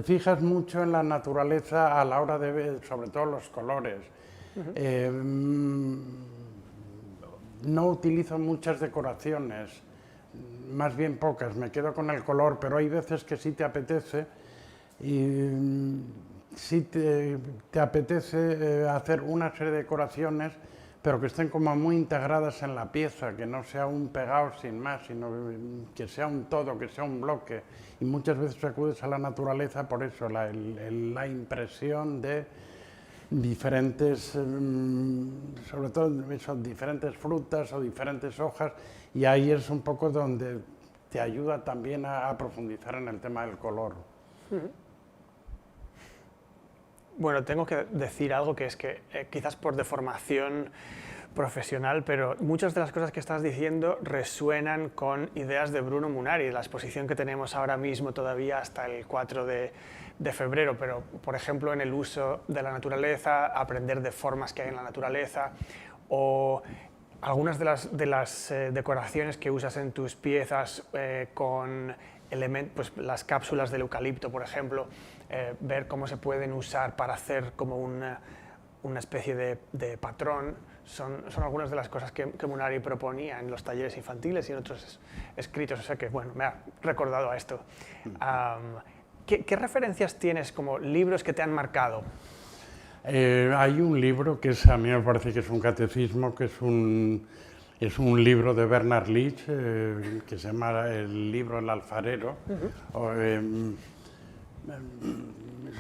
fijas mucho en la naturaleza a la hora de ver, sobre todo los colores. No utilizo muchas decoraciones, más bien pocas, me quedo con el color, pero hay veces que sí te apetece y sí te apetece hacer una serie de decoraciones, pero que estén como muy integradas en la pieza, que no sea un pegado sin más, sino que sea un todo, que sea un bloque. Y muchas veces acudes a la naturaleza por eso, la impresión de diferentes, sobre todo eso, diferentes frutas o diferentes hojas, y ahí es un poco donde te ayuda también a profundizar en el tema del color. Bueno, tengo que decir algo que es que quizás por deformación profesional, pero muchas de las cosas que estás diciendo resuenan con ideas de Bruno Munari, la exposición que tenemos ahora mismo todavía hasta el 4 de febrero, pero por ejemplo en el uso de la naturaleza, aprender de formas que hay en la naturaleza, o algunas de las decoraciones que usas en tus piezas con pues, las cápsulas del eucalipto, por ejemplo, ver cómo se pueden usar para hacer como una especie de patrón, son algunas de las cosas que Munari proponía en los talleres infantiles y en otros escritos, o sea que bueno, me ha recordado a esto. ¿Qué referencias tienes como libros que te han marcado? Hay un libro que a mí me parece que es un catecismo, que es un libro de Bernard Leach, que se llama el libro El alfarero.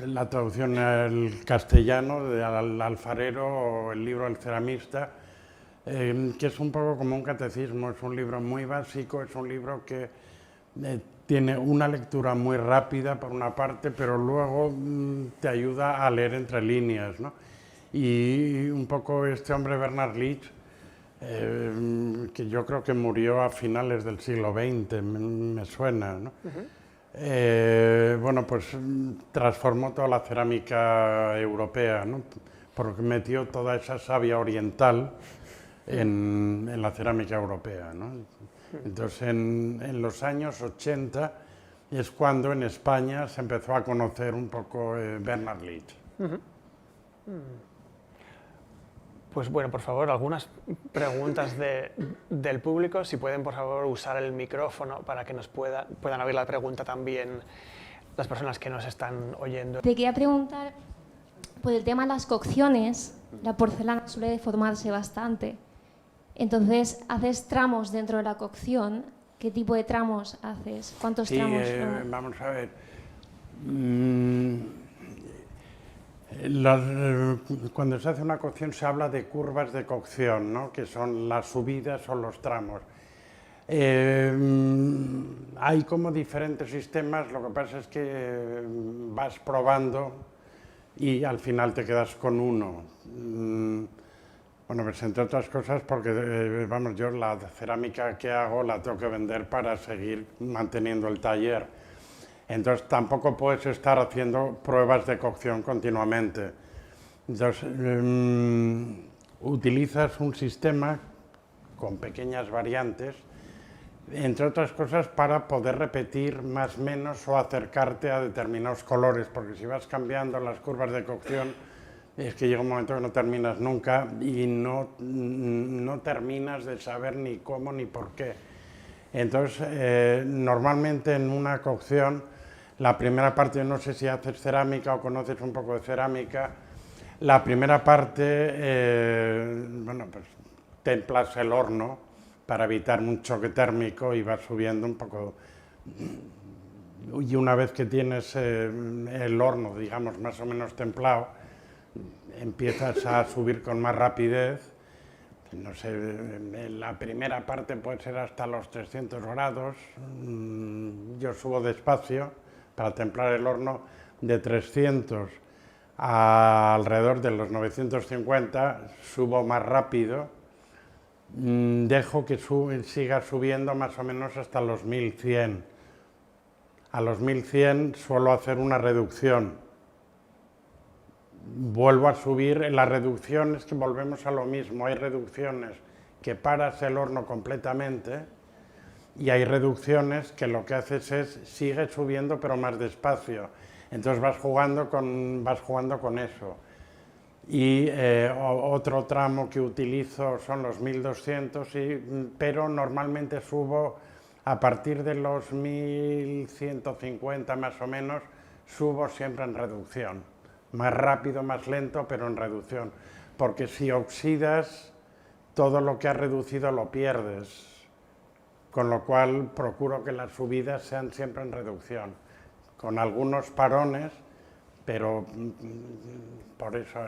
La traducción al castellano de Al alfarero o el libro El ceramista, que es un poco como un catecismo, es un libro muy básico, es un libro que tiene una lectura muy rápida por una parte, pero luego te ayuda a leer entre líneas, ¿no? Y un poco este hombre Bernard Leach, que yo creo que murió a finales del siglo XX, me suena, ¿no? Bueno, pues transformó toda la cerámica europea, ¿no? Porque metió toda esa savia oriental en la cerámica europea, ¿no? Entonces, en los años 80 es cuando en España se empezó a conocer un poco Bernhard Licht. Pues bueno, por favor, algunas preguntas del público. Si pueden, por favor, usar el micrófono para que nos puedan oír la pregunta también las personas que nos están oyendo. Te quería preguntar, por el tema de las cocciones, la porcelana suele deformarse bastante. Entonces, ¿haces tramos dentro de la cocción? ¿Qué tipo de tramos haces? ¿Cuántos tramos? Vamos a ver. Cuando se hace una cocción se habla de curvas de cocción, ¿no? Que son las subidas o los tramos. Hay como diferentes sistemas, lo que pasa es que vas probando y al final te quedas con uno. Bueno, pues entre otras cosas porque, vamos, yo la cerámica que hago la tengo que vender para seguir manteniendo el taller. Entonces tampoco puedes estar haciendo pruebas de cocción continuamente. Entonces utilizas un sistema con pequeñas variantes, entre otras cosas para poder repetir más o menos o acercarte a determinados colores, porque si vas cambiando las curvas de cocción es que llega un momento que no terminas nunca y no terminas de saber ni cómo ni por qué. Entonces normalmente en una cocción la primera parte, no sé si haces cerámica o conoces un poco de cerámica, la primera parte, bueno, pues templas el horno para evitar un choque térmico y vas subiendo un poco. Y una vez que tienes el horno, digamos, más o menos templado, empiezas a subir con más rapidez. No sé, la primera parte puede ser hasta los 300 grados, yo subo despacio para templar el horno de 300 a alrededor de los 950, subo más rápido, dejo que siga subiendo más o menos hasta los 1100. A los 1100 suelo hacer una reducción. Vuelvo a subir, en las reducciones que volvemos a lo mismo, hay reducciones que paras el horno completamente y hay reducciones que lo que haces es sigue subiendo pero más despacio, entonces vas jugando con eso. Y otro tramo que utilizo son los 1200, pero normalmente subo a partir de los 1150 más o menos, subo siempre en reducción. Más rápido, más lento, pero en reducción. Porque si oxidas, todo lo que has reducido lo pierdes. Con lo cual procuro que las subidas sean siempre en reducción. Con algunos parones, pero por eso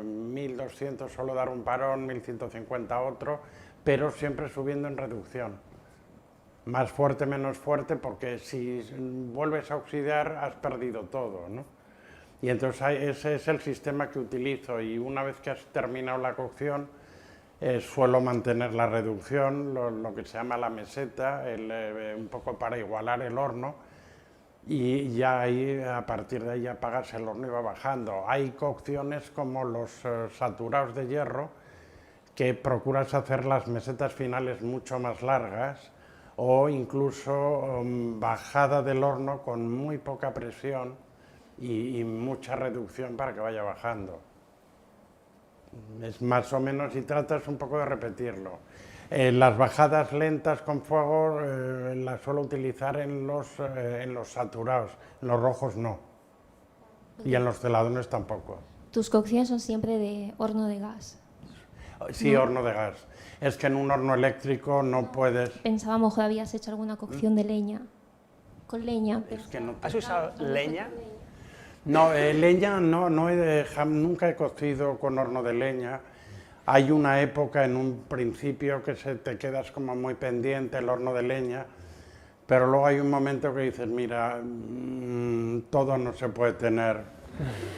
1200 solo dar un parón, 1150 otro, pero siempre subiendo en reducción. Más fuerte, menos fuerte, porque si vuelves a oxidar has perdido todo, ¿no? Y entonces ese es el sistema que utilizo y una vez que has terminado la cocción suelo mantener la reducción, lo que se llama la meseta, un poco para igualar el horno y ya ahí, a partir de ahí apagas el horno y va bajando. Hay cocciones como los saturados de hierro que procuras hacer las mesetas finales mucho más largas o incluso bajada del horno con muy poca presión y mucha reducción para que vaya bajando. Es más o menos, y tratas un poco de repetirlo. Las bajadas lentas con fuego las suelo utilizar en los saturados, en los rojos no, y en los celadones tampoco. ¿Tus cocciones son siempre de horno de gas? Sí, ¿no? Horno de gas. Es que en un horno eléctrico no puedes... Pensaba, a lo mejor habías hecho alguna cocción de leña, con leña. Es que no ¿Has usado leña? No, leña no, nunca he cocido con horno de leña. Hay una época en un principio que te quedas como muy pendiente el horno de leña, pero luego hay un momento que dices, mira, todo no se puede tener.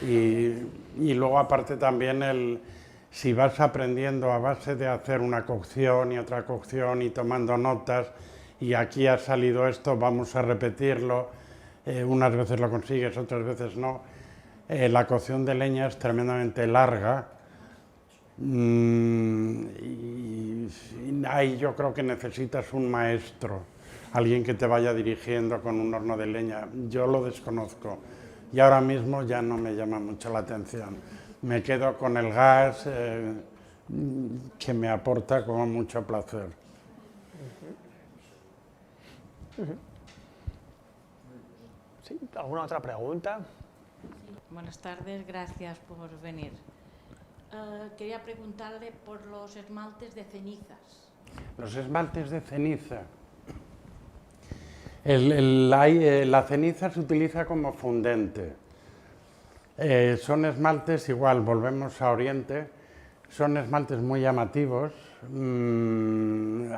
Y luego aparte también si vas aprendiendo a base de hacer una cocción y otra cocción y tomando notas, y aquí ha salido esto, vamos a repetirlo, unas veces lo consigues, otras veces no. La cocción de leña es tremendamente larga y ahí yo creo que necesitas un maestro, alguien que te vaya dirigiendo con un horno de leña. Yo lo desconozco y ahora mismo ya no me llama mucho la atención. Me quedo con el gas, que me aporta como mucho placer. ¿Sí? ¿Alguna otra pregunta? Buenas tardes, gracias por venir. Quería preguntarle por los esmaltes de cenizas. Los esmaltes de ceniza. La ceniza se utiliza como fundente. Son esmaltes, igual, volvemos a Oriente, son esmaltes muy llamativos.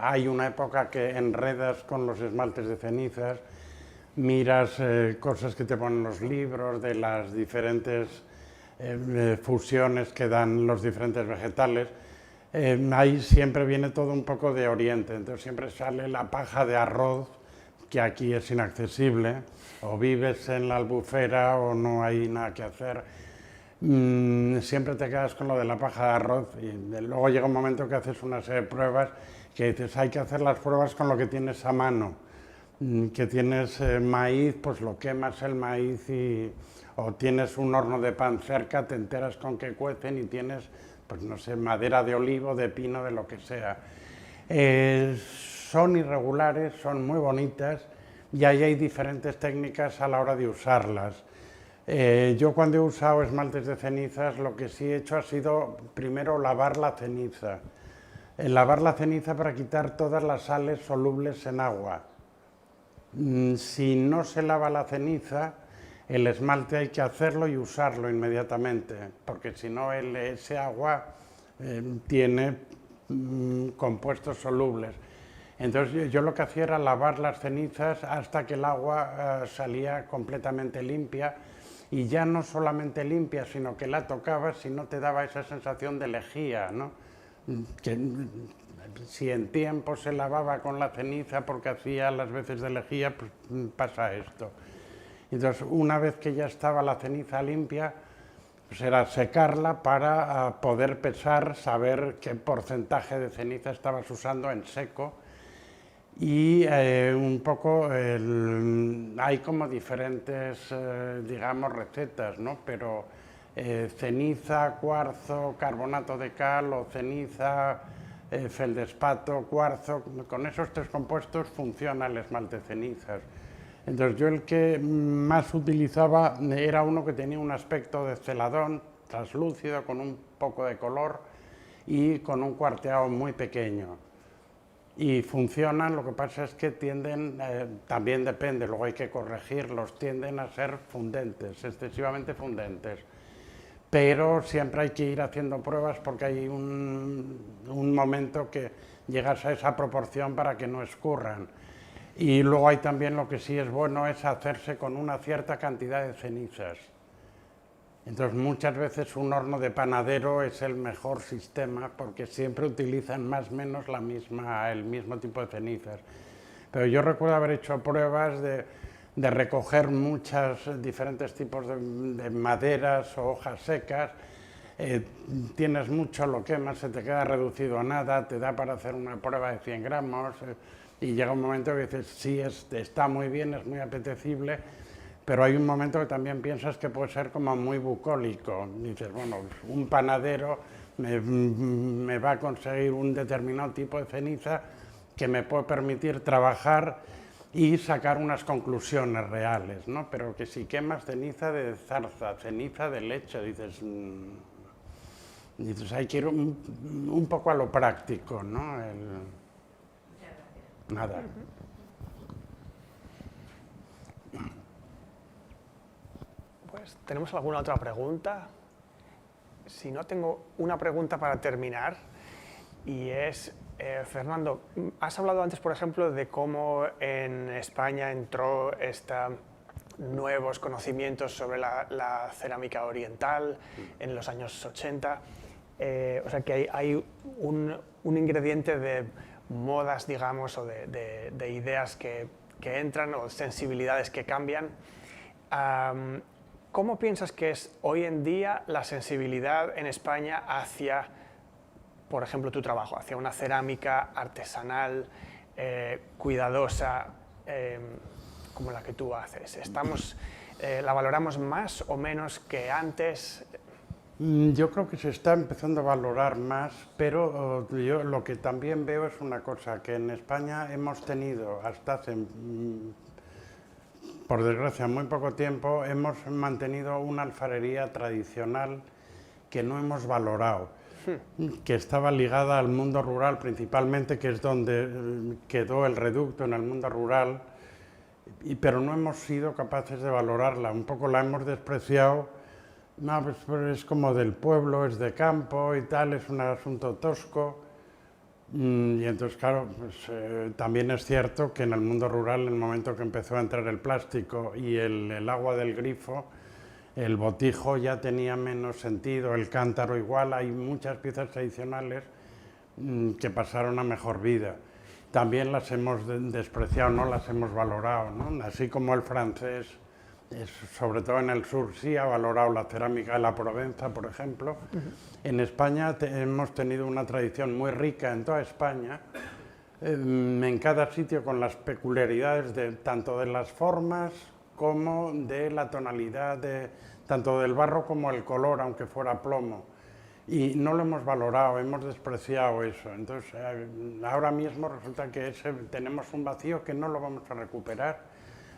Hay una época que enredas con los esmaltes de cenizas, miras cosas que te ponen los libros de las diferentes fusiones que dan los diferentes vegetales. Ahí siempre viene todo un poco de Oriente, entonces siempre sale la paja de arroz, que aquí es inaccesible, o vives en la Albufera o no hay nada que hacer. Siempre te quedas con lo de la paja de arroz y luego llega un momento que haces una serie de pruebas que dices, hay que hacer las pruebas con lo que tienes a mano. Que tienes maíz, pues lo quemas el maíz o tienes un horno de pan cerca, te enteras con que cuecen y tienes, pues no sé, madera de olivo, de pino, de lo que sea. Son irregulares, son muy bonitas y ahí hay diferentes técnicas a la hora de usarlas. Yo cuando he usado esmaltes de cenizas lo que sí he hecho ha sido primero lavar la ceniza. Lavar la ceniza para quitar todas las sales solubles en agua. Si no se lava la ceniza, el esmalte hay que hacerlo y usarlo inmediatamente, porque si no ese agua tiene compuestos solubles. Entonces yo lo que hacía era lavar las cenizas hasta que el agua salía completamente limpia, y ya no solamente limpia, sino que la tocabas y no te daba esa sensación de lejía, ¿no? Que si en tiempo se lavaba con la ceniza porque hacía las veces de lejía, pues pasa esto. Entonces, una vez que ya estaba la ceniza limpia, pues era secarla para poder pesar, saber qué porcentaje de ceniza estabas usando en seco. Y un poco hay como diferentes, digamos, recetas, ¿no? Pero ceniza, cuarzo, carbonato de cal o ceniza, feldespato, cuarzo, con esos tres compuestos funciona el esmalte cenizas. Entonces yo el que más utilizaba era uno que tenía un aspecto de celadón, translúcido, con un poco de color y con un cuarteado muy pequeño. Y funcionan, lo que pasa es que tienden, también depende, luego hay que corregirlos, tienden a ser fundentes, excesivamente fundentes. Pero siempre hay que ir haciendo pruebas porque hay un momento que llegas a esa proporción para que no escurran. Y luego hay también lo que sí es bueno es hacerse con una cierta cantidad de cenizas. Entonces muchas veces un horno de panadero es el mejor sistema porque siempre utilizan más o menos el mismo tipo de cenizas. Pero yo recuerdo haber hecho pruebas de recoger muchos diferentes tipos de maderas o hojas secas. Tienes mucho, lo quemas, se te queda reducido a nada, te da para hacer una prueba de 100 gramos y llega un momento que dices, sí, está muy bien, es muy apetecible, pero hay un momento que también piensas que puede ser como muy bucólico. Dices, bueno, un panadero me va a conseguir un determinado tipo de ceniza que me puede permitir trabajar y sacar unas conclusiones reales, ¿no? Pero que si quemas ceniza de zarza, ceniza de leche, dices hay que ir un poco a lo práctico, ¿no? Nada. Pues, ¿tenemos alguna otra pregunta? Si no, tengo una pregunta para terminar, y es, Fernando, has hablado antes, por ejemplo, de cómo en España entró nuevos conocimientos sobre la cerámica oriental en los años 80, o sea que hay un ingrediente de modas, digamos, o de ideas que que entran o sensibilidades que cambian. ¿Cómo piensas que es hoy en día la sensibilidad en España hacia, por ejemplo, tu trabajo, hacia una cerámica artesanal, cuidadosa, como la que tú haces? ¿La valoramos más o menos que antes? Yo creo que se está empezando a valorar más, pero yo lo que también veo es una cosa, que en España hemos tenido hasta hace, por desgracia, muy poco tiempo, hemos mantenido una alfarería tradicional que no hemos valorado, que estaba ligada al mundo rural principalmente, que es donde quedó el reducto en el mundo rural, pero no hemos sido capaces de valorarla, un poco la hemos despreciado. No, pues es como del pueblo, es de campo y tal, es un asunto tosco. Y entonces, claro, pues, también es cierto que en el mundo rural, en el momento que empezó a entrar el plástico y el agua del grifo, el botijo ya tenía menos sentido, el cántaro igual, hay muchas piezas tradicionales que pasaron a mejor vida. También las hemos despreciado, no las hemos valorado, ¿no? Así como el francés, sobre todo en el sur, sí ha valorado la cerámica de la Provenza, por ejemplo. En España hemos tenido una tradición muy rica en toda España, en cada sitio con las peculiaridades tanto de las formas como de la tonalidad, tanto del barro como el color, aunque fuera plomo. Y no lo hemos valorado, hemos despreciado eso. Entonces, ahora mismo resulta que tenemos un vacío que no lo vamos a recuperar.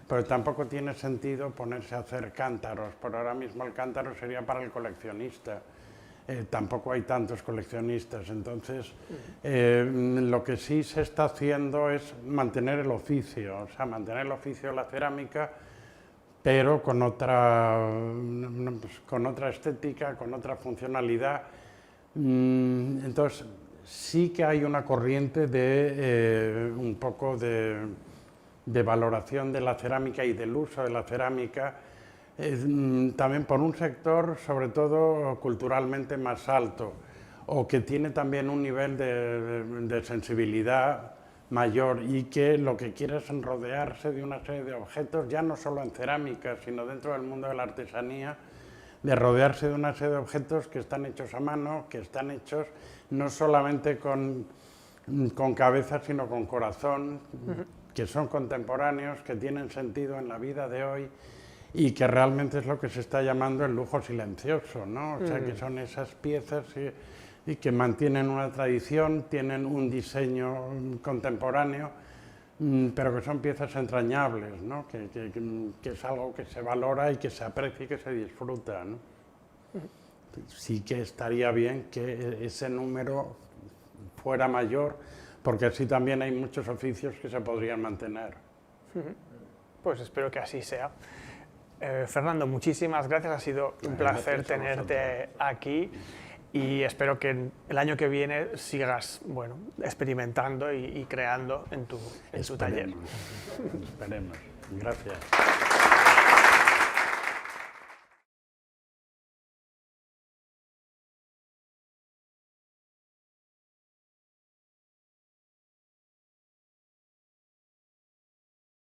Pero tampoco tiene sentido ponerse a hacer cántaros, por ahora mismo el cántaro sería para el coleccionista, tampoco hay tantos coleccionistas, entonces lo que sí se está haciendo es mantener el oficio, o sea, mantener el oficio de la cerámica, pero con otra estética, con otra funcionalidad. Entonces sí que hay una corriente de un poco de valoración de la cerámica y del uso de la cerámica, también por un sector sobre todo culturalmente más alto, o que tiene también un nivel de sensibilidad mayor y que lo que quiere es rodearse de una serie de objetos, ya no solo en cerámica, sino dentro del mundo de la artesanía, de rodearse de una serie de objetos que están hechos a mano, que están hechos no solamente con cabeza, sino con corazón, que son contemporáneos, que tienen sentido en la vida de hoy y que realmente es lo que se está llamando el lujo silencioso, ¿no? O sea, que son esas piezas y que mantienen una tradición, tienen un diseño contemporáneo, pero que son piezas entrañables, ¿no? Que es algo que se valora y que se aprecia y que se disfruta, ¿no? Sí que estaría bien que ese número fuera mayor, porque así también hay muchos oficios que se podrían mantener. Pues espero que así sea. Fernando, muchísimas gracias, ha sido un placer tenerte aquí y espero que el año que viene sigas experimentando y creando en tu taller. Esperemos. Gracias.